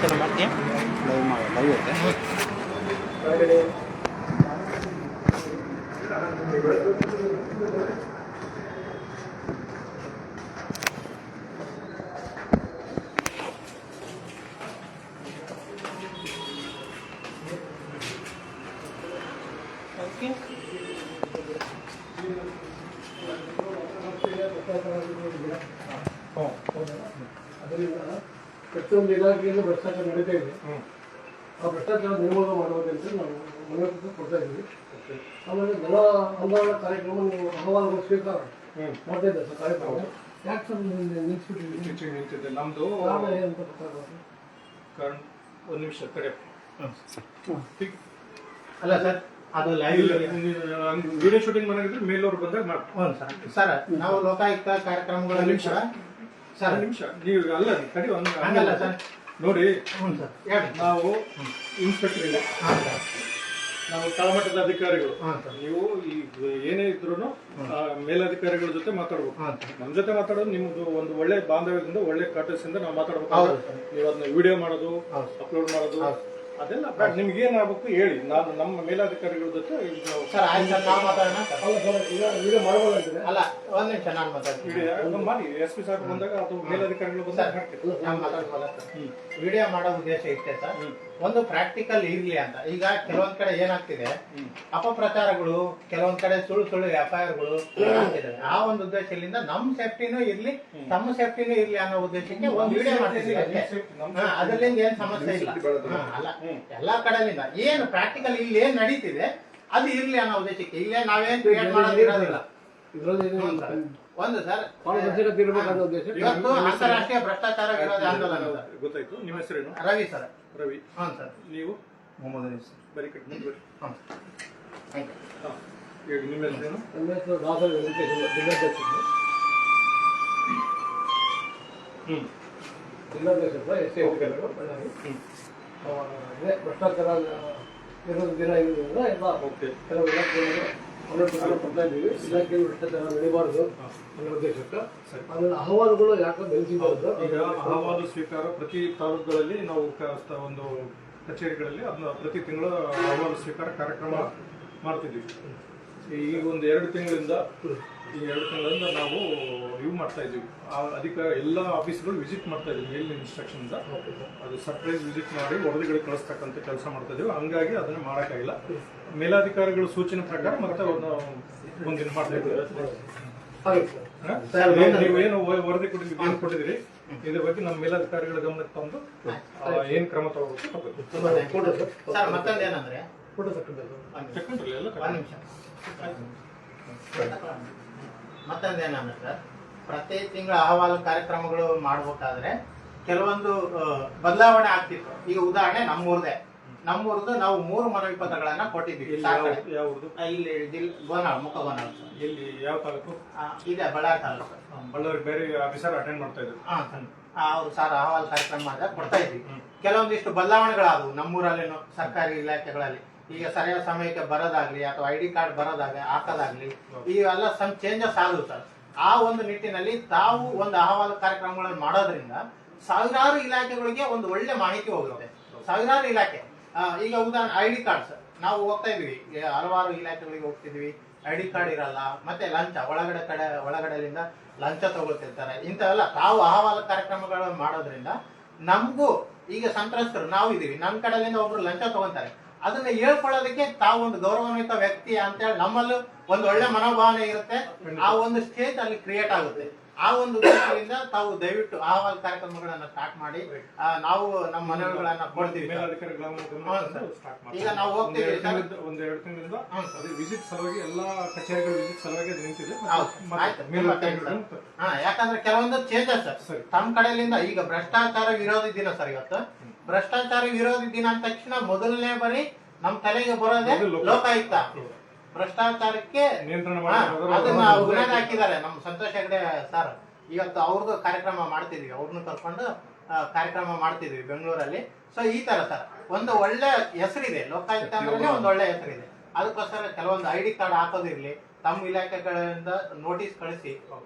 ಮಾಡ್ತೀನಿ ಮಾಡ್ತೀಯ ಲೈವ್ ಐತೆ. ಅದರಿಂದ ಪ್ರತಿಯೊಂದು ಇಲಾಖೆಯಲ್ಲೂ ಭ್ರಷ್ಟಾಚಾರ ನಡೀತಾ ಇದೆ. ಆ ಭ್ರಷ್ಟಾಚಾರ ನಿರ್ಮೂಲನೆ ಮಾಡಬೇಕಂತ ನಾವು ಮನವಿ ಕೊಡ್ತಾ ಇದ್ದೀವಿ. ಆಮೇಲೆ ಜನ ಆಂದೋಲನ ಕಾರ್ಯಕ್ರಮ ನೀವು ಅಹವಾಲುಗಳು ಸ್ವೀಕಾರ ಮಾಡ್ತಾ ಇದ್ದಾರೆ ಸರ್ ಕಾರ್ಯಕ್ರಮ. ಯಾಕೆ ಸರ್ ನಿಂತಿದೆ ನಮ್ದು ಏನಂತ ಗೊತ್ತಾಗಲ್ಲ. ಒಂದು ನಿಮಿಷ ಕಡೆ ಅಲ್ಲ ಸರ್, ಅದು ಲೈವ್ ವಿಡಿಯೋ ಶೂಟಿಂಗ್ ಮಾಡಿದ್ರೆ ಮೇಲವ್ರು ಬಂದಾಗ ಮಾಡ್ತಾರೆ. ಸರ್ ಸರ್ ನಾವು ಲೋಕಾಯುಕ್ತ ಕಾರ್ಯಕ್ರಮಗಳಲ್ಲಿ ಸರ್ ನಿಮಿಷ ನೀವು ಅಲ್ಲ ಕಡೆ ಒಂದು ಹಂಗಲ್ಲ ಸರ್. ನೋಡಿ ಹ್ಞೂ ಸರ್ ಹೇಳಿ. ನಾವು ಇನ್ಸ್ಪೆಕ್ಟರ್ ಇಲ್ಲ, ಹಾಂ ಸರ್, ನಾವು ತಳಮಟ್ಟದ ಅಧಿಕಾರಿಗಳು. ಹಾಂ ಸರ್, ನೀವು ಈ ಏನೇ ಇದ್ರು ಮೇಲಧಿಕಾರಿಗಳ ಜೊತೆ ಮಾತಾಡ್ಬೇಕು. ಹಾಂ ನಮ್ಮ ಜೊತೆ ಮಾತಾಡೋದು ನಿಮ್ದು ಒಂದು ಒಳ್ಳೆ ಬಾಂಧವ್ಯದಿಂದ ಒಳ್ಳೆ ಕಟರ್ಸಿಂದ ನಾವು ಮಾತಾಡ್ಬೇಕು. ಹೌದು ಸರ್. ನೀವು ಅದನ್ನ ವಿಡಿಯೋ ಮಾಡೋದು, ಹೌದು. ಅಪ್ಲೋಡ್ ಮಾಡೋದು ಹೌದು. ಅದೆಲ್ಲ ನಿಮ್ಗೆ ಏನಾಗಬೇಕು ಹೇಳಿ. ನಾನು ನಮ್ಮ ಮೇಲಧಿಕಾರಿಗಳ ಜೊತೆ ಸರ್ ಆಯ್ತು ಸರ್, ನಾವು ಮಾತಾಡೋಣ ಸರ್. ಅಲ್ಲ ಸರ್, ಈಗ ವಿಡಿಯೋ ಮಾಡಬಹುದಂತಿದೆ. ಅಲ್ಲ ಒಂದು ನಿಮಿಷ ನಾನು ಮಾತಾಡ್ತೀನಿ. ವಿಡಿಯೋ ಮಾಡಿ SP ಸಾಹೇಬ್ ಬಂದಾಗ ಅದು ಮೇಲಧಿಕಾರಿಗಳು ಬಂದಾಗ ಮಾಡ್ತೀವಿ. ನಾನು ಮಾತಾಡ್ಬೋದಾ ಸರ್? ವಿಡಿಯೋ ಮಾಡೋ ಉದ್ದೇಶ ಇಷ್ಟೇ ಸರ್, ಒಂದು ಪ್ರಾಕ್ಟಿಕಲ್ ಇರ್ಲಿ ಅಂತ. ಈಗ ಕೆಲವೊಂದ್ ಕಡೆ ಏನಾಗ್ತಿದೆ, ಅಪಪ್ರಚಾರಗಳು, ಕೆಲವೊಂದ್ ಕಡೆ ಸುಳ್ಳು ಸುಳ್ಳು FIRಗಳು ಆಗ್ತಿದ್ದಾವೆ. ಆ ಒಂದು ಉದ್ದೇಶದಿಂದ ನಮ್ಮ ಸೇಫ್ಟಿನೂ ಇರ್ಲಿ, ತಮ್ಮ ಸೇಫ್ಟಿನೂ ಇರ್ಲಿ ಅನ್ನೋ ಉದ್ದೇಶಕ್ಕೆ ಒಂದು ವಿಡಿಯೋ ಮಾಡ್ತಿದ್ದೀವಿ ಅಷ್ಟೇ. ಅದರಿಂದ ಏನ್ ಸಮಸ್ಯೆ ಇಲ್ಲ. ಅಲ್ಲ, ಎಲ್ಲಾ ಕಡೆಯಿಂದ ಏನು ಪ್ರಾಕ್ಟಿಕಲ್ ಇಲ್ಲಿ ಏನ್ ನಡೀತಿದೆ ಅದು ಇರ್ಲಿ ಅನ್ನೋ ಉದ್ದೇಶಕ್ಕೆ. ಇಲ್ಲೇ ನಾವೇನ್ ಕ್ರಿಯೇಟ್ ಮಾಡೋದಿರೋದಿಲ್ಲ. ಇದರಲ್ಲಿ ಒಂದು ಸರ್, ಪಾರದರ್ಶಕತೆ ಇರಬೇಕನ್ನೋ ಉದ್ದೇಶ. ಇವತ್ತು ಅಂತಾರಾಷ್ಟ್ರೀಯ ಭ್ರಷ್ಟಾಚಾರ ವಿರೋಧಿ ಆಂದೋಲನ ಸರ್. ಗೊತ್ತಾಯ್ತು. ನಿಮ್ಮ ಹೆಸರೇನು? ರವಿ ಸರ್. ರವಿ. ಹ್ಞೂ ಸರ್. ನೀವು? ಮೊಹಮ್ಮದ್ ಅನೀಸ್ ಸರ್. ಬರೀ ಕಟ್ ಮುಂದೆ ಹ್ಞೂ ಥ್ಯಾಂಕ್ ಯು. ಹೇಳಿ, ನಿಮ್ಮ ಹೆಸರೇನು? ನನ್ನ ಹೆಸರು ದಾಸರ ವೆಂಕಟೇಶ್, ಜಿಲ್ಲಾಧ್ಯಕ್ಷರು. ಜಿಲ್ಲಾಧ್ಯಕ್ಷರು SC ಅಧಿಕಾರಿಗಳು ಬಳ್ಳಾರಿ. ಇದೇ ಭ್ರಷ್ಟಾಚಾರ ವಿರೋಧ ದಿನ ಇರೋದ್ರಿಂದ ಎಲ್ಲ ಕೆಲವು ಇಲಾಖೆಗಳು ಕೊಡ್ತಾ ಇದ್ದೀವಿ. ಇಲಾಖೆಯಲ್ಲಿ ಭ್ರಷ್ಟಾಚಾರ ನಡೀಬಾರದು ಅನ್ನೋ ಉದ್ದೇಶಕ್ಕೆ. ಆಮೇಲೆ ಅಹವಾಲುಗಳು ಯಾಕೆ ಬೆಳೆಸಿಬಾರದು. ಈಗ ಅಹವಾಲು ಸ್ವೀಕಾರ ಪ್ರತಿ ತಾಲೂಕುಗಳಲ್ಲಿ ನಾವು ಒಂದು ಕಚೇರಿಗಳಲ್ಲಿ ಅದನ್ನ ಪ್ರತಿ ತಿಂಗಳು ಅಹವಾಲು ಸ್ವೀಕಾರ ಕಾರ್ಯಕ್ರಮ ಮಾಡ್ತಿದ್ವಿ. ಈಗ ಒಂದು 2 ತಿಂಗಳಿಂದ ನಾವು ಇವು ಮಾಡ್ತಾ ಇದ್ದೀವಿ. ಎಲ್ಲ ಆಫೀಸ್ಗಳು ವಿಸಿಟ್ ಮಾಡ್ತಾ ಇದ್ದೀವಿ. ಮೇಲಿನ ಇನ್ಸ್ಟ್ರಕ್ಷನ್ ಇಂದ ಅದು ಸರ್ಪ್ರೈಸ್ ವಿಸಿಟ್ ಮಾಡಿ ವರದಿಗಳಿಗೆ ಕಳಿಸ್ತಕ್ಕಂಥ ಕೆಲಸ ಮಾಡ್ತಾ ಇದೀವಿ. ಹಂಗಾಗಿ ಅದನ್ನ ಮಾಡೋಕ್ಕಾಗಿಲ್ಲ. ಮೇಲಾಧಿಕಾರಿಗಳ ಸೂಚನೆ ಪ್ರಕಾರ ಮತ್ತೆ ಒಂದಿನ ಮಾಡ್ತಾ ಇದ್ದೀವಿ. ನೀವೇನು ವರದಿ ಕೊಟ್ಟಿದ್ದೀರಿ ಇದ್ರ ಬಗ್ಗೆ ನಮ್ಮ ಮೇಲಾಧಿಕಾರಿಗಳ ಗಮನಕ್ಕೆ ತಂದು ಏನ್ ಕ್ರಮ ತಗೋಬೇಕು. ಸರ್ ಮತ್ತೊಂದೇನಂದ್ರೆ, ಎಲ್ಲ ನಿಮಿಷ, ಮತ್ತೊಂದೇನಂದ್ರೆ ಸರ್, ಪ್ರತಿ ತಿಂಗಳ ಅಹವಾಲು ಕಾರ್ಯಕ್ರಮಗಳು ಮಾಡ್ಬೇಕಾದ್ರೆ ಕೆಲವೊಂದು ಬದಲಾವಣೆ ಆಗ್ತಿತ್ತು. ಈಗ ಉದಾಹರಣೆ ನಮ್ಮೂರ್ದು ನಾವು 3 ಮನವಿ ಪತ್ರಗಳನ್ನ ಕೊಟ್ಟಿದ್ದೀವಿ. ಇಲ್ಲಿ ಗೋನಾಳ್, ಮುಖ ಗೋನಾಳ್ ಸರ್. ಎಲ್ಲಿ, ಯಾವ ತಾಲೂಕು ಇದೆ? ಬಳ್ಳಾರಿ ತಾಲೂಕು. ಬಳ್ಳಾರಿ ಬೇರೆ ಆಫೀಸರ್ ಅಟೆಂಡ್ ಮಾಡ್ತಾ ಇದ್ರು. ಅವ್ರು ಸರ್ ಅಹವಾಲು ಕಾರ್ಯಕ್ರಮ ಮಾಡಿದಾಗ ಕೊಡ್ತಾ ಇದ್ವಿ. ಕೆಲವೊಂದಿಷ್ಟು ಬದಲಾವಣೆಗಳಾದವು ನಮ್ಮೂರಲ್ಲಿನೂ ಸರ್ಕಾರಿ ಇಲಾಖೆಗಳಲ್ಲಿ. ಈಗ ಸರಿಯಾದ ಸಮಯಕ್ಕೆ ಬರೋದಾಗ್ಲಿ ಅಥವಾ ID ಕಾರ್ಡ್ ಬರೋದಾಗ್ಲಿ ಹಾಕೋದಾಗ್ಲಿ, ಇವೆಲ್ಲ ಸಮ್ ಚೇಂಜಸ್ ಆದವು ಸರ್. ಆ ಒಂದು ನಿಟ್ಟಿನಲ್ಲಿ ತಾವು ಒಂದು ಅಹವಾಲು ಕಾರ್ಯಕ್ರಮಗಳನ್ನು ಮಾಡೋದ್ರಿಂದ ಸಾವಿರಾರು ಇಲಾಖೆಗಳಿಗೆ ಒಂದು ಒಳ್ಳೆ ಮಾಹಿತಿ ಹೋಗುತ್ತೆ. ಸಾವಿರಾರು ಇಲಾಖೆ. ಈಗ ಉದಾಹರಣೆ ID ಕಾರ್ಡ್ ಸರ್, ನಾವು ಹೋಗ್ತಾ ಇದೀವಿ, ಹಲವಾರು ಇಲಾಖೆಗಳಿಗೆ ಹೋಗ್ತಿದ್ವಿ, ID ಕಾರ್ಡ್ ಇರಲ್ಲ. ಮತ್ತೆ ಲಂಚ, ಒಳಗಡೆಯಿಂದ ಲಂಚ ತಗೊಳ್ತಿರ್ತಾರೆ. ಇಂಥವೆಲ್ಲ ತಾವು ಅಹವಾಲು ಕಾರ್ಯಕ್ರಮಗಳನ್ನು ಮಾಡೋದ್ರಿಂದ ನಮಗೂ ಈಗ ಸಂತ್ರಸ್ತರು ನಾವು ಇದೀವಿ, ನಮ್ಮ ಕಡೆಯಿಂದ ಒಬ್ರು ಲಂಚ ತಗೊಂತಾರೆ, ಅದನ್ನ ಹೇಳ್ಕೊಳ್ಳೋದಕ್ಕೆ ತಾವು ಒಂದು ಗೌರವಾನ್ವಿತ ವ್ಯಕ್ತಿ ಅಂತೇಳಿ ನಮ್ಮಲ್ಲೂ ಒಂದು ಒಳ್ಳೆ ಮನೋಭಾವನೆ ಇರುತ್ತೆ. ಆ ಒಂದು ಸ್ಟೇಜ್ ಅಲ್ಲಿ ಕ್ರಿಯೇಟ್ ಆಗುತ್ತೆ. ಆ ಒಂದು ಉದ್ದೇಶದಿಂದ ತಾವು ದಯವಿಟ್ಟು ಅಹವಾಲು ಕಾರ್ಯಕ್ರಮಗಳನ್ನ ಸ್ಟಾರ್ಟ್ ಮಾಡಿ ನಾವು ನಮ್ಮ ಮನವಿಗಳನ್ನ ಕೊಡ್ತೀವಿ. ಈಗ ನಾವು ಹೋಗ್ತೀವಿ ಒಂದು 2 ತಿಂಗಳಿಂದ ವಿಸಿಟ್ ಸಲುವಾಗಿ ಎಲ್ಲಾ ಕಚೇರಿಗಳ ವಿಸಿಟ್ ಸಲುವಾಗಿ ಅದು ನಿಂತಿದೆ. ಯಾಕಂದ್ರೆ ಕೆಲವೊಂದು ಚೇಂಜಸ್ ತಮ್ಮ ಕಡೆಯಿಂದ. ಈಗ ಭ್ರಷ್ಟಾಚಾರ ವಿರೋಧಿ ದಿನ ಸರ್. ಇವತ್ತು ಭ್ರಷ್ಟಾಚಾರ ವಿರೋಧಿ ದಿನ ಅಂದ ತಕ್ಷಣ ಮೊದಲನೇ ಬಾರಿ ನಮ್ ತಲೆಗೆ ಬರೋದೇ ಲೋಕಾಯುಕ್ತ. ಭ್ರಷ್ಟಾಚಾರಕ್ಕೆ ಅದನ್ನ ಬುನಾದಿ ಹಾಕಿದ್ದಾರೆ ನಮ್ಮ ಸಂತೋಷ್ ಹೆಗ್ಡೆ ಸರ್. ಇವತ್ತು ಅವ್ರದ್ದು ಕಾರ್ಯಕ್ರಮ ಮಾಡ್ತಿದ್ವಿ, ಅವ್ರನ್ನ ಕರ್ಕೊಂಡು ಕಾರ್ಯಕ್ರಮ ಮಾಡ್ತಿದ್ವಿ ಬೆಂಗಳೂರಲ್ಲಿ. ಸೊ ಈ ತರ ಸರ್ ಒಂದು ಒಳ್ಳೆ ಹೆಸರಿದೆ ಲೋಕಾಯುಕ್ತ ಅಂದ್ರೆ, ಒಂದು ಒಳ್ಳೆ ಹೆಸರಿದೆ. ಅದಕ್ಕೋಸ್ಕರ ಕೆಲವೊಂದು ID ಕಾರ್ಡ್ ಹಾಕೋದಿರ್ಲಿ, ತಮ್ಮ ಇಲಾಖೆಗಳಿಂದ ನೋಟಿಸ್ ಕಳಿಸಿ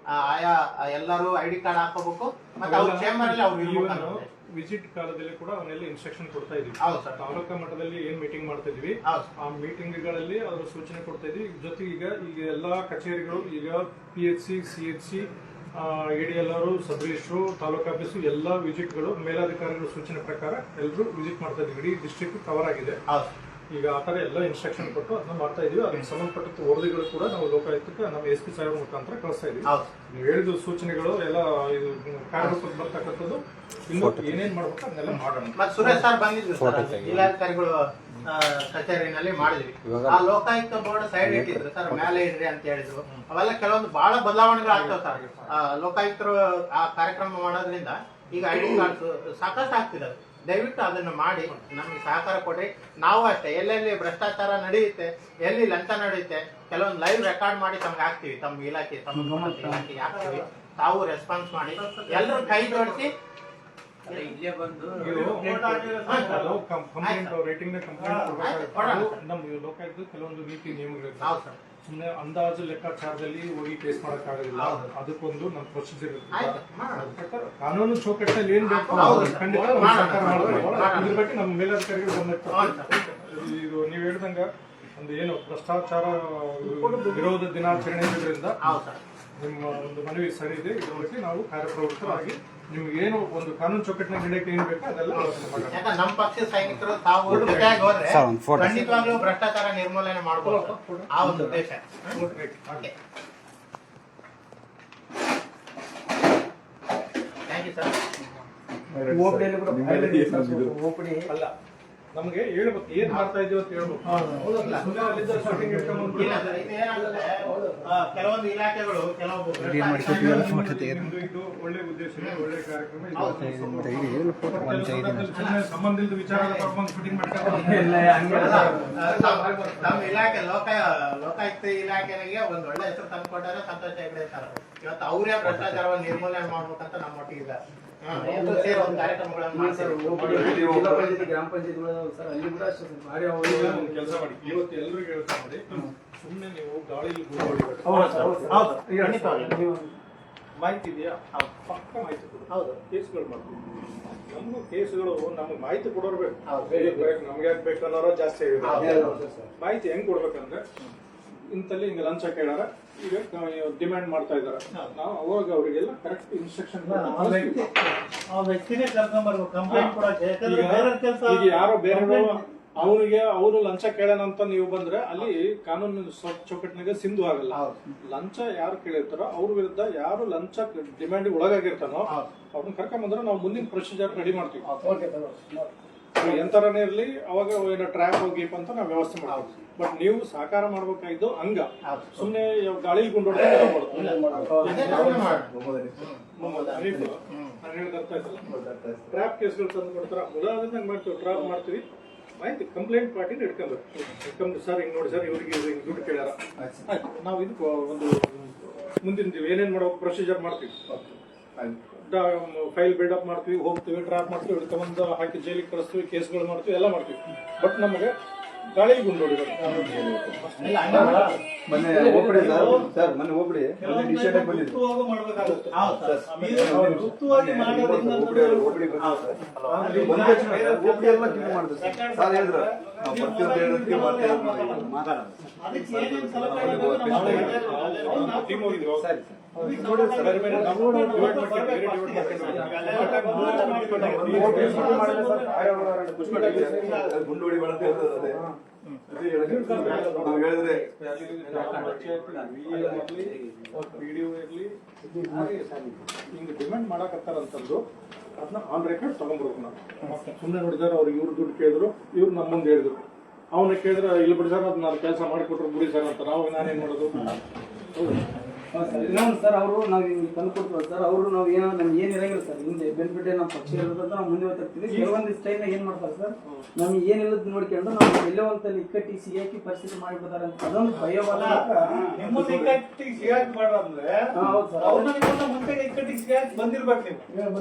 ಆಯಾ ಎಲ್ಲರೂ ಐಡಿ ಕಾರ್ಡ್ ಹಾಕೋಬೇಕು ಮತ್ತೆ ಅವ್ರ ಚೇಂಬರ್ ಅಲ್ಲಿ ಅವ್ರು ಇರ್ಬೇಕು. ವಿಸಿಟ್ ಕಾಲದಲ್ಲಿ ಕೂಡ ಅವನ್ನೆಲ್ಲ ಇನ್ಸ್ಟ್ರಕ್ಷನ್ ಕೊಡ್ತಾ ಇದ್ವಿ. ಹೌದು ಸರ್. ತಾಲೂಕಾ ಮಟ್ಟದಲ್ಲಿ ಏನ್ ಮೀಟಿಂಗ್ ಮಾಡ್ತಾ ಇದ್ವಿ ಹೌದು. ಆ ಮೀಟಿಂಗ್ ಗಳಲ್ಲಿ ಅದ್ರ ಸೂಚನೆ ಕೊಡ್ತಾ ಇದ್ವಿ. ಜೊತೆಗೆ ಈಗ ಎಲ್ಲಾ ಕಚೇರಿಗಳು ಈಗ PHC, CHC, ADLR, ಸಬ್ ರಿಜಿಸ್ಟ್ರು, ತಾಲೂಕು ಆಫೀಸು ಎಲ್ಲ ವಿಸಿಟ್ಗಳು ಮೇಲಾಧಿಕಾರಿಗಳ ಸೂಚನೆ ಪ್ರಕಾರ ಎಲ್ಲರೂ ವಿಸಿಟ್ ಮಾಡ್ತಾ ಇದ್ವಿ. ಇಡೀ ಡಿಸ್ಟ್ರಿಕ್ಟ್ ಕವರ್ ಆಗಿದೆ. ಈಗ ಆ ಥರ ಎಲ್ಲ ಇನ್ಸ್ಟ್ರಕ್ಷನ್ ಕೊಟ್ಟು ಅದನ್ನ ಮಾಡ್ತಾ ಇದೀವಿ. ಅದಕ್ಕೆ ಸಂಬಂಧಪಟ್ಟ ವರದಿಗಳು ಕೂಡ ನಾವು ಲೋಕಾಯುಕ್ತಕ್ಕೆ ನಮ್ಮ SP ಸಾಹೇಬ್ರ ಮುಖಾಂತರ ಕಳಿಸ್ತಾ ಇದೀವಿ. ನೀವು ಹೇಳಿದ ಸೂಚನೆಗಳು ಎಲ್ಲ ಇದು ಕಾರ್ಯರೂಪಕ್ಕೆ ಬರ್ತಕ್ಕಂಥದ್ದು ಇನ್ನು ಏನೇನ್ ಮಾಡ್ಬೇಕು ಅದನ್ನೆಲ್ಲ ಮಾಡೋಣ. ಮತ್ತೆ ಸುರೇಶ್ ಸರ್ ಬಂದಿದ್ರು ಸರ್, ಇಲಾಖಾಧಿಕಾರಿಗಳು ಕಚೇರಿನಲ್ಲಿ ಮಾಡಿದ್ವಿ. ಆ ಲೋಕಾಯುಕ್ತ ಬೋರ್ಡ್ ಸೈಡ್ ಇಟ್ಟಿದ್ರು ಸರ್, ಮೇಲೆ ಇಡ್ರಿ ಅಂತ ಹೇಳಿದ್ರು. ಅವೆಲ್ಲ ಕೆಲವೊಂದು ಬಹಳ ಬದಲಾವಣೆಗಳು ಆಗ್ತಾವ ಸರ್. ಲೋಕಾಯುಕ್ತರು ಆ ಕಾರ್ಯಕ್ರಮ ಮಾಡೋದ್ರಿಂದ ಈಗ ID ಕಾರ್ಡ್ಸ್ ಸಾಕಷ್ಟು ಆಗ್ತಿದಾವೆ. ದಯವಿಟ್ಟು ಅದನ್ನು ಮಾಡಿ ನಮಗೆ ಸಹಕಾರ ಕೊಡ್ರಿ. ನಾವು ಅಷ್ಟೇ ಎಲ್ಲೆಲ್ಲಿ ಭ್ರಷ್ಟಾಚಾರ ನಡೆಯುತ್ತೆ, ಎಲ್ಲಿ ಲಂಚ ನಡೆಯುತ್ತೆ, ಕೆಲವೊಂದು ಲೈವ್ ರೆಕಾರ್ಡ್ ಮಾಡಿ ತಮ್ಗೆ ಹಾಕ್ತಿವಿ. ತಮ್ಮ ಇಲಾಖೆ ಇಲಾಖೆಗೆ ಹಾಕ್ತಿವಿ. ತಾವು ರೆಸ್ಪಾನ್ಸ್ ಮಾಡಿ ಎಲ್ಲರೂ ಕೈ ಜೋಡಿಸಿ ಇಲ್ಲೇ ಬಂದು ಕಂಪ್ಲೇಂಟ್ ರೇಟಿಂಗ್ ಕಂಪ್ಲೇಂಟ್ ನಮ್ಮ ಲೋಕಾಯುಕ್ತ ಕೆಲವೊಂದು ನೀತಿ ನಿಯಮಗಳು ಸುಮ್ಮನೆ ಅಂದಾಜು ಲೆಕ್ಕಾಚಾರದಲ್ಲಿ ಹೋಗಿ ಕೇಸ್ ಮಾಡೋಕ್ಕಾಗೋದಿಲ್ಲ. ಅದಕ್ಕೊಂದು ನಮ್ಮ ಪ್ರೊಸೀಜರ್ ಇರುತ್ತೆ. ಕಾನೂನು ಚೌಕಟ್ಟಿನಲ್ಲಿ ಏನ್ ಬೇಕು ಖಂಡಿತ ಸರ್ಕಾರ ಮಾಡಬೇಕು. ಇದ್ರ ಬಗ್ಗೆ ನಮ್ಮ ಮೇಲಧಿಕಾರಿಗಳು ಗಮನಿಸ್ತಾರೆ. ಇದು ನೀವು ಹೇಳ್ದಂಗ ಒಂದು ಏನು ಭ್ರಷ್ಟಾಚಾರ ವಿರೋಧ ದಿನಾಚರಣೆ ಇರೋದ್ರಿಂದ ನಿಮ್ಮ ಒಂದು ಮನವಿ ಸರಿ ಇದೆ. ಇದ್ರ ಬಗ್ಗೆ ನಾವು ಕಾರ್ಯಪ್ರವೃತ್ತರಾಗಿ ನಿಮ್ಗೆ ಏನು ಒಂದು ಕಾನೂನು ಚೌಕಟ್ಟಿನ ನಡೆಯಕ್ಕೆ ಏನ್ ಬೇಕೋ ಅದೆಲ್ಲ ನಮ್ಮ ಪಕ್ಷದ ಸೈನಿಕರು ತಾವು ಜೊತೆಯಾಗಿ ಹೋದ್ರೆ ಖಂಡಿತವಾಗ್ಲೂ ಭ್ರಷ್ಟಾಚಾರ ನಿರ್ಮೂಲನೆ ಮಾಡಬಹುದು. ಆ ಒಂದು ಉದ್ದೇಶ. Thank you sir. ಅಲ್ಲ ನಮಗೆ ಹೇಳ್ಬೇಕು ಏನ್ ಮಾಡ್ತಾ ಇದೀವಿ ಅಂತ ಹೇಳ್ಬೇಕು. ಕೆಲವೊಂದು ಇಲಾಖೆಗಳು ಕೆಲವು ಇದು ಒಳ್ಳೆ ಉದ್ದೇಶ, ಒಳ್ಳೆ ಕಾರ್ಯಕ್ರಮ. ಸಂಬಂಧ ಇಲ್ಲದ ವಿಚಾರ ಶೂಟಿಂಗ್ ನಮ್ಮ ಇಲಾಖೆ ಲೋಕಾಯುಕ್ತ ಇಲಾಖೆಗೆ ಒಂದ್ ಒಳ್ಳೆ ಹೆಸರು ತಂದು ಕೊಟ್ಟಾರೆ. ಸಂತೋಷ ಹೆಗಡೆ ಸರ್ ಇವತ್ತು ಅವರೇ ಭ್ರಷ್ಟಾಚಾರವನ್ನು ನಿರ್ಮೂಲನೆ ಮಾಡ್ಬೇಕಂತ ನಮ್ಮ ಒಟ್ಟಿಗೆ ಗ್ರಾಮ ಪಂಚಾಯತ್ಗಳು ಸರ್ ಅಲ್ಲಿ ಕೂಡ ಭಾರಿ ಕೆಲಸ ಮಾಡಿ. ಇವತ್ತು ಎಲ್ರಿಗೂ ಹೇಳ್ತಾ ಮಾಡಿ, ಸುಮ್ಮನೆ ನೀವು ಗಾಳಿಲಿ ಮಾಹಿತಿ ಇದೆಯಾ ಪಕ್ಕ ಮಾಹಿತಿ ಕೊಡು. ಕೇಸ್ಗಳು ಮಾಡ್ತೀವಿ. ನಮ್ಗೂ ಕೇಸ್ಗಳು ನಮ್ಗೆ ಮಾಹಿತಿ ಕೊಡೋರು ಬೇಕು. ನಮ್ಗೆ ಯಾಕೆ ಬೇಕು ಅನ್ನೋರು ಜಾಸ್ತಿ ಮಾಹಿತಿ ಹೆಂಗ್ ಕೊಡ್ಬೇಕಂದ್ರೆ ಇಂತಲ್ಲಿ ಹಿಂಗ ಲಂಚ ಕೇಳಾರ, ಈಗ ಡಿಮ್ಯಾಂಡ್ ಮಾಡ್ತಾ ಇದಾರೆ. ನಾವು ಅವಾಗ ಅವರಿಗೆಲ್ಲ ಕರೆಕ್ಟ್ ಇನ್ಸ್ಟ್ರಕ್ಷನ್ ಈಗ ಯಾರೋ ಬೇರೆ ಅವನಿಗೆ ಅವರು ಲಂಚ ಕೇಳೋಣಂತ ನೀವು ಬಂದ್ರೆ ಅಲ್ಲಿ ಕಾನೂನು ಚೌಕಟ್ಟಿನಾಗ ಸಿಂಧು ಆಗಲ್ಲ. ಲಂಚ ಯಾರು ಕೇಳಿರ್ತಾರೋ ಅವ್ರ ವಿರುದ್ಧ ಯಾರು ಲಂಚ ಡಿಮ್ಯಾಂಡ್ ಒಳಗಾಗಿರ್ತಾನೋ ಅವ್ರನ್ನ ಕರ್ಕೊಂಬಂದ್ರೆ ನಾವು ಮುಂದಿನ ಪ್ರೊಸೀಜರ್ ರೆಡಿ ಮಾಡ್ತೀವಿ. ಎಂತರನೇ ಇರ್ಲಿ ಅವಾಗ ಏನೋ ಟ್ರ್ಯಾಪ್ ಗೀಪ್ ಅಂತ ನಾವು ವ್ಯವಸ್ಥೆ ಮಾಡ್ತೀವಿ. ಬಟ್ ನೀವು ಸಹಕಾರ ಮಾಡ್ಬೇಕಾಗಿದ್ದು ಹಂಗ ಸುಮ್ನೆ ಗಾಳಿ ಟ್ರ್ಯಾಪ್ ಕೇಸ್ಗಳು ತಂದು ಕೊಡ್ತಾರ. ಉದಾಹರಣೆ ಮಾಡ್ತೀವಿ, ಟ್ರ್ಯಾಪ್ ಮಾಡ್ತೀವಿ, ಮಾಹಿತಿ ಕಂಪ್ಲೇಂಟ್ ಪಾರ್ಟಿನ ಇಟ್ಕೊಂಡ್ರು. ಸರ್ ಹಿಂಗ್ ನೋಡಿ ಸರ್ ಇವ್ರಿಗೆ ದುಡ್ಡು ಕೇಳ್ಯಾರ, ನಾವು ಇದಕ್ಕೆ ಒಂದು ಮುಂದಿನ ಏನೇನ್ ಮಾಡೋ ಪ್ರೊಸೀಜರ್ ಮಾಡ್ತೀವಿ. ಫೈಲ್ ಬಿಲ್ಡಪ್ ಮಾಡ್ತೀವಿ, ಹೋಗ್ತೀವಿ, ಡ್ರಾಪ್ ಮಾಡ್ತೀವಿ, ಹಿಡ್ಕೊಂಬಂದು ಹಾಕಿ ಜೈಲಿಗೆ ಕಳಿಸ್ತೀವಿ, ಕೇಸ್ಗಳು ಮಾಡ್ತೀವಿ, ಎಲ್ಲ ಮಾಡ್ತೀವಿ. ಬಟ್ ನಮಗೆ ಗಾಳಿ ಗುಂಡೋಡಿ ಗುಂಡೋಡಿ ನಾವು ಹೇಳಿದ್ರೆ ವಿಡಿಯೋ ಇರ್ಲಿ ಹಿಂಗ್ ಡಿಮ್ಯಾಂಡ್ ಮಾಡಕತ್ತಾರಂತಂದು ಅದನ್ನ ಆನ್ ರೆಕಾರ್ಡ್ ತಗೊಂಡ್ಬರ್ಬೇಕು. ನಾವು ಸುಮ್ಮನೆ ನೋಡಿದಾರೆ ಅವ್ರಿಗೆ ಇವ್ರು ದುಡ್ಡು ಕೇಳಿದ್ರು, ಇವ್ರು ನಮ್ಮ ಮುಂದೆ ಹೇಳಿದ್ರು. ಅವನ್ನ ಕೇಳಿದ್ರೆ ಇಲ್ಲಿ ಬಿಡಿ ಸರ್, ಅದ್ ನಾನು ಕೆಲಸ ಮಾಡಿಕೊಟ್ರು ಬಿಡಿ ಸರ್ ಅಂತ. ನಾವು ನಾನೇನ್ ಮಾಡೋದು? ಇನ್ನೊಂದು ಸರ್, ಅವರು ನಾವು ತಂದು ಕೊಡ್ತೀವಿ ಸರ್, ಅವರು ನಾವು ಏನೋ ನಮ್ಗೆ ಏನಿರಂಗಿಲ್ಲ ಸರ್, ಹಿಂದೆ ಬೆನಿಫಿಟ್ ನಮ್ಮ ಪಕ್ಷ ಇರೋದಂತ ನಾವು ಮುಂದೆ ಹೋಗ್ತಿರ್ತೀವಿ. ಕೆಲವೊಂದಿಷ್ಟು ಟೈಮ್ನಾಗ ಏನ್ ಮಾಡ್ತಾರೆ ಸರ್, ನಮ್ಗೆ ಏನಿಲ್ಲದ್ ನೋಡ್ಕೊಂಡು ನಾವು ಎಲ್ಲೋ ಒಂದು ಇಕ್ಕಟ್ಟಿ ಸಿಗಾಕಿ ಪರಿಸ್ಥಿತಿ ಮಾಡಿಬಿಡ್ತಾರೆ ಅಂತ ಅದೊಂದು ಭಯವಾದ. ಬಂದಿರ್ಬೇಕು ನೀವು.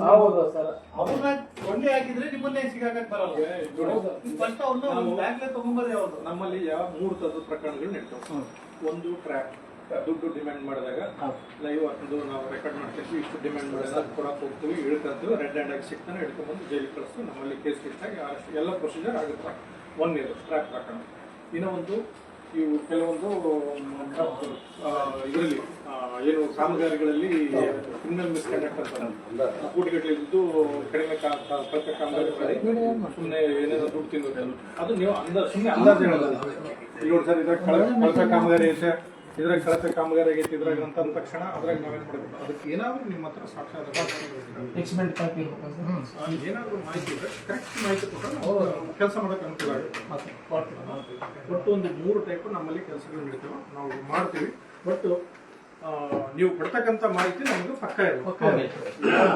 ಹೌದು ಸರ್, ಅವ್ರನ್ನ ಕೊಂಡೆ ಹಾಕಿದ್ರೆ ನಿಮ್ಮನ್ನೇ ಸಿಗಾಕಕ್ ಬರಲ್ಲ. ನಮ್ಮಲ್ಲಿ ಯಾವ 3 ಥರದ ಪ್ರಕರಣಗಳು ನಡೀತಾವೆ. ಒಂದು ಟ್ರ್ಯಾಪ್, ದುಡ್ಡು ಡಿಮ್ಯಾಂಡ್ ಮಾಡಿದಾಗ ಲೈವ್ ಅದು ನಾವು ರೆಕಾರ್ಡ್ ಮಾಡ್ತೀವಿ, ಇಷ್ಟು ಡಿಮ್ಯಾಂಡ್ ಮಾಡಿದಾಗ ಕೊಡಕ್ಕೆ ಹೋಗ್ತೀವಿ, ಇಳ್ಕೊಂತೀವಿ, ರೆಡ್ ಹ್ಯಾಂಡ್ ಆಗಿ ಸಿಗ್ತಾನೆ ಹಿಡ್ಕೊಂಡ್ಬಂದು ಜೈಲಿಗೆ ಕಳಿಸ್ತೀವಿ. ನಮ್ಮಲ್ಲಿ ಕೇಸ್ ಲಿಸ್ಟಾಗಿ ಎಲ್ಲ ಪ್ರೊಸೀಜರ್ ಆಗುತ್ತೆ 1 ಇಯರ್ ಟ್ರ್ಯಾಕ್ ಪ್ರಕಾರ. ಇನ್ನೂ ಒಂದು ಇವು ಕೆಲವೊಂದು ಇದರಲ್ಲಿ ಏನು ಕಾಮಗಾರಿಗಳಲ್ಲಿ ಕ್ರಿಮಿನಲ್ ಮಿಸ್ಕಂಡಕ್ಟ್ ಅಂತ ಕೋಟಿಗಟ್ಟಲೆ ಇದ್ದು ಕಡಿಮೆ ಕಳಪೆ ಕಾಮಗಾರಿ ಮಾಡಿ ಸುಮ್ಮನೆ ಏನೇನೋ ದುಡ್ಡು ತಿನ್ನೋದು, ಅದು ನೀವು ಸುಮ್ಮನೆ ಅಂದಾಜು ಹೇಳೋದಲ್ಲ. ಇಲ್ಲಿ ನೋಡಿ ಸರ್, ಇದ್ರಾಗ ಕಳಪೆ ಕಾಮಗಾರಿ ಐತೆ, ಇದ್ರಾಗ ಕಳಪೆ ಕಾಮಗಾರಿ ಆಗೈತೆ, ಇದ್ರಾಗ ಅಂತ ಅಂದ ತಕ್ಷಣ ಅದ್ರಾಗ ನಾವೇನು ಮಾಡಬೇಕು, ಅದಕ್ಕೆ ಏನಾದರೂ ನಿಮ್ಮ ಹತ್ರ ಸಾಕ್ಷಾತ್ ಏನಾದರೂ ಮಾಹಿತಿ ಇದ್ರೆ ಕರೆಕ್ಟ್ ಮಾಹಿತಿ ಕೊಟ್ಟರೆ ಕೆಲಸ ಮಾಡೋಕೆ ಅನುಕೂಲ ಆಗುತ್ತೆ. ಒಟ್ಟು ಒಂದು 3 ಟೈಪ್ ನಮ್ಮಲ್ಲಿ ಕೆಲಸಗಳು ನಡೀತವೆ, ನಾವು ಮಾಡ್ತೀವಿ. ಬಟ್ ನೀವು ಕೊಡ್ತಕ್ಕಂಥ ಮಾಹಿತಿ ನಮಗೆ ಪಕ್ಕ ಇರಬೇಕು,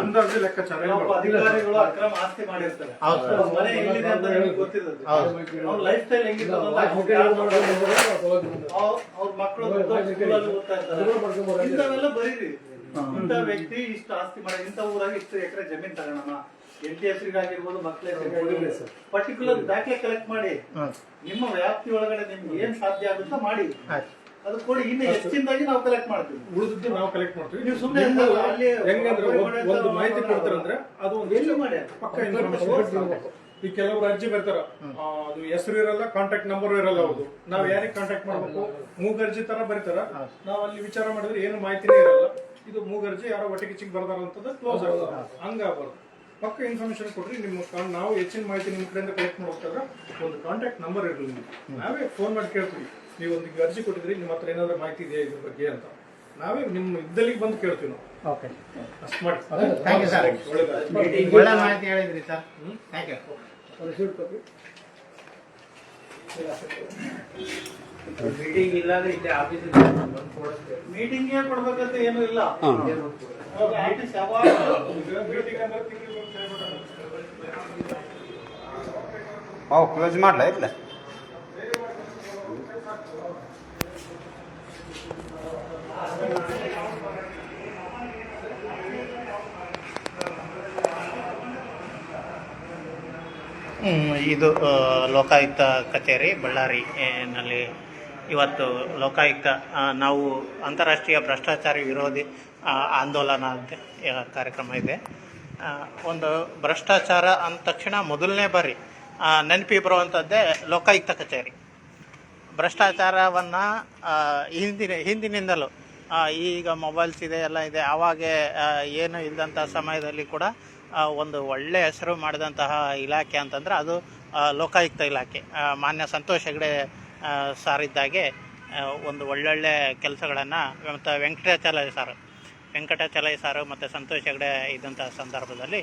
ಅಂದಾಜು ಲೆಕ್ಕಾಚಾರ. ಅಧಿಕಾರಿಗಳು ಅಕ್ರಮ ಆಸ್ತಿ ಮಾಡಿರ್ತಾರೆ, ಮನೆ ಎಲ್ಲಿದೆ ಅಂತ ನಿಮಗೆ ಗೊತ್ತಿರುತ್ತೆ, ಅವ್ರ ಲೈಫ್ ಸ್ಟೈಲ್ ಹೆಂಗಿರ್ತದೆ, ಅವ್ರ ಮಕ್ಕಳು ಓದ್ತಾ ಇರ್ತಾರೆ, ಇಂಥವೆಲ್ಲ ಬರೀರಿ. ಇಂಥ ವ್ಯಕ್ತಿ ಇಷ್ಟು ಆಸ್ತಿ ಮಾಡಿ, ಇಂಥ ಊರಾಗ ಇಷ್ಟು ಎಕರೆ ಜಮೀನ್ ತಗೋಣ, ಎಂಟಿ ಹೆಸರಿಗಾಗಿರ್ಬೋದು, ಮಕ್ಕಳ ಹೆಸರಿಗಾಗಿರ್ಬೋದು, ಪರ್ಟಿಕ್ಯುಲರ್ ದಾಖಲೆ ಕಲೆಕ್ಟ್ ಮಾಡಿ ನಿಮ್ಮ ವ್ಯಾಪ್ತಿ ಒಳಗಡೆ ನಿಮ್ಗೆ ಏನ್ ಸಾಧ್ಯ ಆಗುತ್ತೋ ಮಾಡಿ ಅದು ಕೊಡಿ. ಇನ್ನು ಹೆಚ್ಚಿನದಾಗಿ ನಾವು ಕಲೆಕ್ಟ್ ಮಾಡ್ತೀವಿ, ಉಳಿದಿದ್ದು ನಾವು ಕಲೆಕ್ಟ್ ಮಾಡ್ತೀವಿ. ನೀವು ಸುಮ್ಮನೆ ಹೆಂಗಂದ್ರೆ ಒಂದು ಮಾಹಿತಿ ಕೊಡ್ತಾರಂದ್ರೆ ಅದು ಎಲ್ಲಿ ಮಾಡಿ ಪಕ್ಕ ಇನ್ಫಾರ್ಮೇಶನ್. ಈ ಕೆಲವರು ಅರ್ಜಿ ಬರ್ತಾರ, ಅದು ಹೆಸರು ಇರಲ್ಲ, ಕಾಂಟ್ಯಾಕ್ಟ್ ನಂಬರ್ ಇರಲ್ಲ. ಹೌದು, ನಾವ್ ಯಾರಿಗೆ ಕಾಂಟ್ಯಾಕ್ಟ್ ಮಾಡ್ಬೇಕು, ಮೂಗರ್ಜಿ ತರ ಬರೀತಾರ. ನಾವ್ ಅಲ್ಲಿ ವಿಚಾರ ಮಾಡಿದ್ರೆ ಏನು ಮಾಹಿತಿನೇ ಇರಲ್ಲ, ಇದು ಮೂಗರ್ಜಿ ಯಾರೋ ಒಟ್ಟಿಗೆ ಚಿಕ್ಕ ಬರ್ದಾರ ಅಂತದ ಕ್ಲೋಸ್ ಆಗ್ತದೆ. ಹಂಗಾಗಬಾರ್ದು, ಪಕ್ಕ ಇನ್ಫಾರ್ಮೇಶನ್ ಕೊಡ್ರಿ. ನಿಮ್ಮ ನಾವು ಹೆಚ್ಚಿನ ಮಾಹಿತಿ ನಿಮ್ಮ ಕಡೆಯಿಂದ ಕಲೆಕ್ಟ್ ಮಾಡ್ಬೇಕಾದ್ರೆ ಒಂದು ಕಾಂಟ್ಯಾಕ್ಟ್ ನಂಬರ್ ಇರಲಿ, ನಾವೇ ಫೋನ್ ಮಾಡಿ ಕೇಳ್ತೀವಿ. ನೀವು ಒಂದು ಅರ್ಜಿ ಕೊಟ್ಟಿದ್ರಿ, ನಿಮ್ಮ ಹತ್ರ ಏನಾದ್ರು ಮಾಹಿತಿ ಇದೆಯಾ ಇದ್ರ ಬಗ್ಗೆ ಅಂತ, ನಾವೇ ನಿಮ್ಮ ಇದ್ದಲ್ಲಿಗೆ ಬಂದು ಕೇಳ್ತೀವಿ ನಾವು. ಓಕೆ, ಅಷ್ಟು ಮಾಡಿ. ಥ್ಯಾಂಕ್ ಯು ಸರ್, ಒಳ್ಳೆ ಮಾಹಿತಿ ಹೇಳಿದ್ರಿ ಸರ್, ಥ್ಯಾಂಕ್ ಯು. ಮೀಟಿಂಗ್ ಇಲ್ಲಾಂದ್ರೆ ಇಲ್ಲಿ ಆಫೀಸ್ ಮೀಟಿಂಗ್ ಕೊಡ್ಬೇಕಂತ ಏನು ಇಲ್ಲ. ಕ್ಲೋಸ್ ಮಾಡ್ಲಾ ಇಲ್ಲ? ಇದು ಲೋಕಾಯುಕ್ತ ಕಚೇರಿ ಬಳ್ಳಾರಿ ನಲ್ಲಿ ಇವತ್ತು ಲೋಕಾಯುಕ್ತ ನಾವು ಅಂತಾರಾಷ್ಟ್ರೀಯ ಭ್ರಷ್ಟಾಚಾರ ವಿರೋಧಿ ಆಂದೋಲನ ಅಂತ ಕಾರ್ಯಕ್ರಮ ಇದೆ. ಒಂದು ಭ್ರಷ್ಟಾಚಾರ ಅಂದ ತಕ್ಷಣ ಮೊದಲನೇ ಬಾರಿ ನೆನಪಿ ಬರುವಂಥದ್ದೇ ಲೋಕಾಯುಕ್ತ ಕಚೇರಿ. ಭ್ರಷ್ಟಾಚಾರವನ್ನು ಹಿಂದಿನಿಂದಲೂ ಈಗ ಮೊಬೈಲ್ಸ್ ಇದೆ, ಎಲ್ಲ ಇದೆ, ಆವಾಗೆ ಏನು ಇಲ್ಲದಂಥ ಸಮಯದಲ್ಲಿ ಕೂಡ ಒಂದು ಒಳ್ಳೆಯ ಹೆಸರು ಮಾಡಿದಂತಹ ಇಲಾಖೆ ಅಂತಂದ್ರೆ ಅದು ಲೋಕಾಯುಕ್ತ ಇಲಾಖೆ. ಮಾನ್ಯ ಸಂತೋಷ್ ಹೆಗ್ಡೆ ಸಾರಿದ್ದಾಗೆ ಒಂದು ಒಳ್ಳೊಳ್ಳೆ ಕೆಲಸಗಳನ್ನು ಮತ್ತು ವೆಂಕಟಾಚಲೈ ಸಾರು ಮತ್ತು ಸಂತೋಷ್ ಹೆಗ್ಡೆ ಇದ್ದಂಥ ಸಂದರ್ಭದಲ್ಲಿ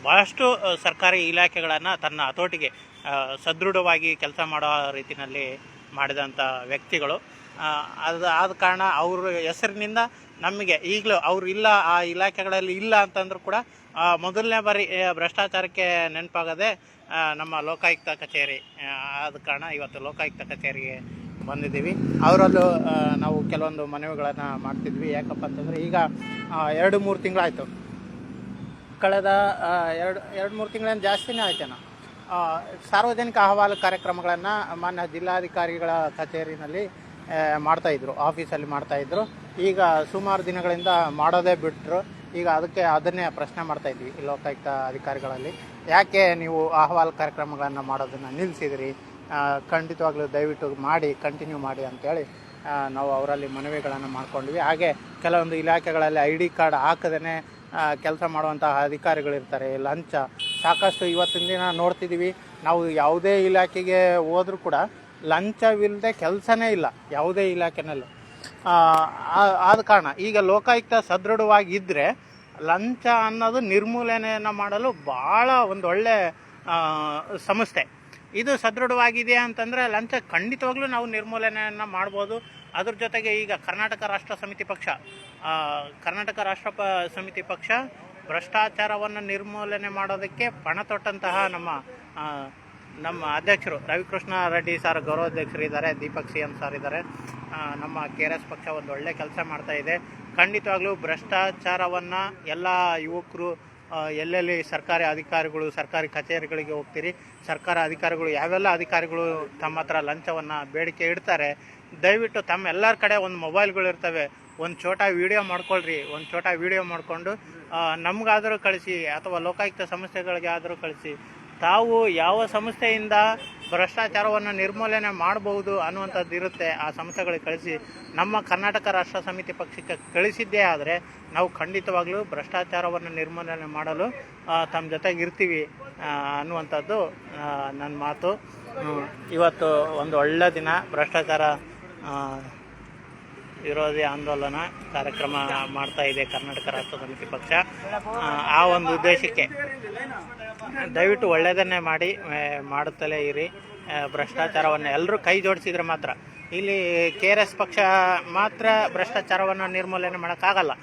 ಭಾಳಷ್ಟು ಸರ್ಕಾರಿ ಇಲಾಖೆಗಳನ್ನು ತನ್ನ ಹತೋಟಿಗೆ ಸದೃಢವಾಗಿ ಕೆಲಸ ಮಾಡೋ ರೀತಿಯಲ್ಲಿ ಮಾಡಿದಂಥ ವ್ಯಕ್ತಿಗಳು. ಆದ ಕಾರಣ ಅವ್ರ ಹೆಸರಿನಿಂದ ನಮಗೆ ಈಗಲೂ ಅವರು ಇಲ್ಲ, ಆ ಇಲಾಖೆಗಳಲ್ಲಿ ಇಲ್ಲ ಅಂತಂದ್ರೂ ಕೂಡ ಮೊದಲನೇ ಬಾರಿ ಭ್ರಷ್ಟಾಚಾರಕ್ಕೆ ನೆನಪಾಗದೆ ನಮ್ಮ ಲೋಕಾಯುಕ್ತ ಕಚೇರಿ. ಆದ ಕಾರಣ ಇವತ್ತು ಲೋಕಾಯುಕ್ತ ಕಚೇರಿಗೆ ಬಂದಿದ್ದೀವಿ. ಅವರಲ್ಲೂ ನಾವು ಕೆಲವೊಂದು ಮನವಿಗಳನ್ನು ಮಾಡ್ತಿದ್ವಿ. ಯಾಕಪ್ಪ ಅಂತಂದರೆ ಈಗ 2-3 ತಿಂಗಳಾಯಿತು, ಕಳೆದ 2-3 ತಿಂಗಳೇನು ಜಾಸ್ತಿನೇ ಆಯ್ತೇನೋ, ಸಾರ್ವಜನಿಕ ಅಹವಾಲು ಕಾರ್ಯಕ್ರಮಗಳನ್ನು ಮಾನ್ಯ ಜಿಲ್ಲಾಧಿಕಾರಿಗಳ ಕಚೇರಿನಲ್ಲಿ ಮಾಡ್ತಾಯಿದ್ರು, ಆಫೀಸಲ್ಲಿ ಮಾಡ್ತಾಯಿದ್ರು. ಈಗ ಸುಮಾರು ದಿನಗಳಿಂದ ಮಾಡೋದೇ ಬಿಟ್ಟರು. ಈಗ ಅದನ್ನೇ ಪ್ರಶ್ನೆ ಮಾಡ್ತಾಯಿದ್ವಿ ಲೋಕಾಯುಕ್ತ ಅಧಿಕಾರಿಗಳಲ್ಲಿ, ಯಾಕೆ ನೀವು ಅಹವಾಲು ಕಾರ್ಯಕ್ರಮಗಳನ್ನು ಮಾಡೋದನ್ನು ನಿಲ್ಲಿಸಿದ್ರಿ, ಖಂಡಿತವಾಗ್ಲೂ ದಯವಿಟ್ಟು ಮಾಡಿ, ಕಂಟಿನ್ಯೂ ಮಾಡಿ ಅಂತೇಳಿ ನಾವು ಅವರಲ್ಲಿ ಮನವಿಗಳನ್ನು ಮಾಡ್ಕೊಂಡ್ವಿ. ಹಾಗೆ ಕೆಲವೊಂದು ಇಲಾಖೆಗಳಲ್ಲಿ ID ಕಾರ್ಡ್ ಹಾಕದೇ ಕೆಲಸ ಮಾಡುವಂತಹ ಅಧಿಕಾರಿಗಳಿರ್ತಾರೆ, ಲಂಚ ಸಾಕಷ್ಟು ಇವತ್ತಿನ ದಿನ ನೋಡ್ತಿದ್ದೀವಿ ನಾವು. ಯಾವುದೇ ಇಲಾಖೆಗೆ ಹೋದ್ರೂ ಕೂಡ ಲಂಚವಿಲ್ಲದೆ ಕೆಲಸನೇ ಇಲ್ಲ ಯಾವುದೇ ಇಲಾಖೆನಲ್ಲೂ. ಆದ ಕಾರಣ ಈಗ ಲೋಕಾಯುಕ್ತ ಸದೃಢವಾಗಿದ್ದರೆ ಲಂಚ ಅನ್ನೋದು ನಿರ್ಮೂಲನೆಯನ್ನು ಮಾಡಲು ಭಾಳ ಒಂದು ಒಳ್ಳೆ ಸಂಸ್ಥೆ. ಇದು ಸದೃಢವಾಗಿದೆ ಅಂತಂದರೆ ಲಂಚ ಖಂಡಿತವಾಗ್ಲೂ ನಾವು ನಿರ್ಮೂಲನೆಯನ್ನು ಮಾಡ್ಬೋದು. ಅದ್ರ ಜೊತೆಗೆ ಈಗ ಕರ್ನಾಟಕ ರಾಷ್ಟ್ರ ಸಮಿತಿ ಪಕ್ಷ ಭ್ರಷ್ಟಾಚಾರವನ್ನು ನಿರ್ಮೂಲನೆ ಮಾಡೋದಕ್ಕೆ ಪಣ ತೊಟ್ಟಂತಹ ನಮ್ಮ ಅಧ್ಯಕ್ಷರು ರವಿಕೃಷ್ಣ ರೆಡ್ಡಿ ಸರ್ ಗೌರವಾಧ್ಯಕ್ಷರಿದ್ದಾರೆ, ದೀಪಕ್ CM ಸರ್ ಇದ್ದಾರೆ. ನಮ್ಮ KRS ಪಕ್ಷ ಒಂದು ಒಳ್ಳೆ ಕೆಲಸ ಮಾಡ್ತಾಯಿದೆ. ಖಂಡಿತವಾಗ್ಲೂ ಭ್ರಷ್ಟಾಚಾರವನ್ನು ಎಲ್ಲ ಯುವಕರು ಎಲ್ಲೆಲ್ಲಿ ಸರ್ಕಾರಿ ಅಧಿಕಾರಿಗಳು ಸರ್ಕಾರಿ ಕಚೇರಿಗಳಿಗೆ ಹೋಗ್ತೀರಿ, ಸರ್ಕಾರ ಅಧಿಕಾರಿಗಳು ಯಾವೆಲ್ಲ ಅಧಿಕಾರಿಗಳು ತಮ್ಮ ಹತ್ರ ಲಂಚವನ್ನು ಬೇಡಿಕೆ ಇಡ್ತಾರೆ, ದಯವಿಟ್ಟು ತಮ್ಮೆಲ್ಲರ ಕಡೆ ಒಂದು ಮೊಬೈಲ್ಗಳಿರ್ತವೆ, ಒಂದು ಛೋಟಾ ವಿಡಿಯೋ ಮಾಡ್ಕೊಳ್ರಿ. ಒಂದು ಛೋಟಾ ವಿಡಿಯೋ ಮಾಡಿಕೊಂಡು ನಮಗಾದರೂ ಕಳಿಸಿ ಅಥವಾ ಲೋಕಾಯುಕ್ತ ಸಂಸ್ಥೆಗಳಿಗೆ ಆದರೂ ಕಳಿಸಿ. ತಾವು ಯಾವ ಸಂಸ್ಥೆಯಿಂದ ಭ್ರಷ್ಟಾಚಾರವನ್ನು ನಿರ್ಮೂಲನೆ ಮಾಡಬಹುದು ಅನ್ನುವಂಥದ್ದು ಇರುತ್ತೆ, ಆ ಸಂಸ್ಥೆಗಳಿಗೆ ಕಳಿಸಿ. ನಮ್ಮ ಕರ್ನಾಟಕ ರಾಷ್ಟ್ರ ಸಮಿತಿ ಪಕ್ಷಕ್ಕೆ ಕಳಿಸಿದ್ದೇ ಆದರೆ ನಾವು ಖಂಡಿತವಾಗ್ಲೂ ಭ್ರಷ್ಟಾಚಾರವನ್ನು ನಿರ್ಮೂಲನೆ ಮಾಡಲು ತಮ್ಮ ಜೊತೆಗೆ ಇರ್ತೀವಿ ಅನ್ನುವಂಥದ್ದು ನನ್ನ ಮಾತು. ಇವತ್ತು ಒಂದು ಒಳ್ಳೆಯ ದಿನ, ಭ್ರಷ್ಟಾಚಾರ ವಿರೋಧಿ ಆಂದೋಲನ ಕಾರ್ಯಕ್ರಮ ಮಾಡ್ತಾ ಇದೆ ಕರ್ನಾಟಕ ರಾಷ್ಟ್ರ ಸಮಿತಿ ಪಕ್ಷ. ಆ ಒಂದು ಉದ್ದೇಶಕ್ಕೆ ದಯವಿಟ್ಟು ಒಳ್ಳೆಯದನ್ನೇ ಮಾಡಿ ಮಾಡುತ್ತಲೇ ಇರಿ. ಭ್ರಷ್ಟಾಚಾರವನ್ನು ಎಲ್ಲರೂ ಕೈ ಜೋಡಿಸಿದ್ರೆ ಮಾತ್ರ. ಇಲ್ಲಿ KRS ಪಕ್ಷ ಮಾತ್ರ ಭ್ರಷ್ಟಾಚಾರವನ್ನು ನಿರ್ಮೂಲನೆ ಮಾಡೋಕ್ಕಾಗಲ್ಲ.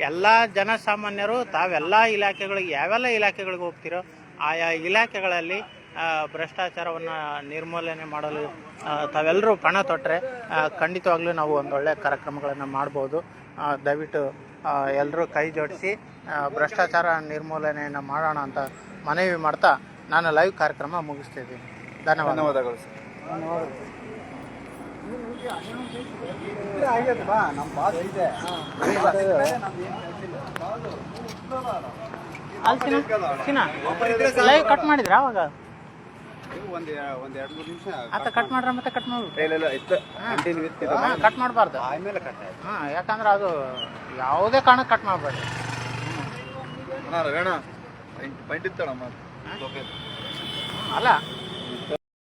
ಎಲ್ಲ ಜನಸಾಮಾನ್ಯರು ತಾವೆಲ್ಲ ಇಲಾಖೆಗಳಿಗೆ, ಯಾವೆಲ್ಲ ಇಲಾಖೆಗಳಿಗೆ ಹೋಗ್ತಿರೋ ಆಯಾ ಇಲಾಖೆಗಳಲ್ಲಿ ಭ್ರಷ್ಟಾಚಾರವನ್ನು ನಿರ್ಮೂಲನೆ ಮಾಡಲು ತಾವೆಲ್ಲರೂ ಪಣ ತೊಟ್ಟರೆ ಖಂಡಿತವಾಗ್ಲೂ ನಾವು ಒಂದು ಒಳ್ಳೆಯ ಕಾರ್ಯಕ್ರಮಗಳನ್ನು ಮಾಡ್ಬೋದು. ದಯವಿಟ್ಟು ಎಲ್ಲರೂ ಕೈ ಜೋಡಿಸಿ ಭ್ರಷ್ಟಾಚಾರ ನಿರ್ಮೂಲನೆಯನ್ನು ಮಾಡೋಣ ಅಂತ ಮನವಿ ಮಾಡ್ತಾ ನಾನು ಲೈವ್ ಕಾರ್ಯಕ್ರಮ ಮುಗಿಸ್ತಿದ್ದೀನಿ. ಧನ್ಯವಾದಗಳು ಸರ್. ಲೈವ್ ಕಟ್ ಮಾಡಿದ್ರಾ ಅವಾಗ? ಆತ ಕಟ್ ಮಾಡ್ರ ಮತ್ತೆ ಕಟ್ ಮಾಡ್ಬಿಟ್ಟು ಕಟ್ ಮಾಡಬಾರ್ದು. ಯಾಕಂದ್ರೆ ಅದು ಯಾವುದೇ ಕಾರಣಕ್ಕೆ ಕಟ್ ಮಾಡಬಾರ್ದು. ಅಲ್ಲ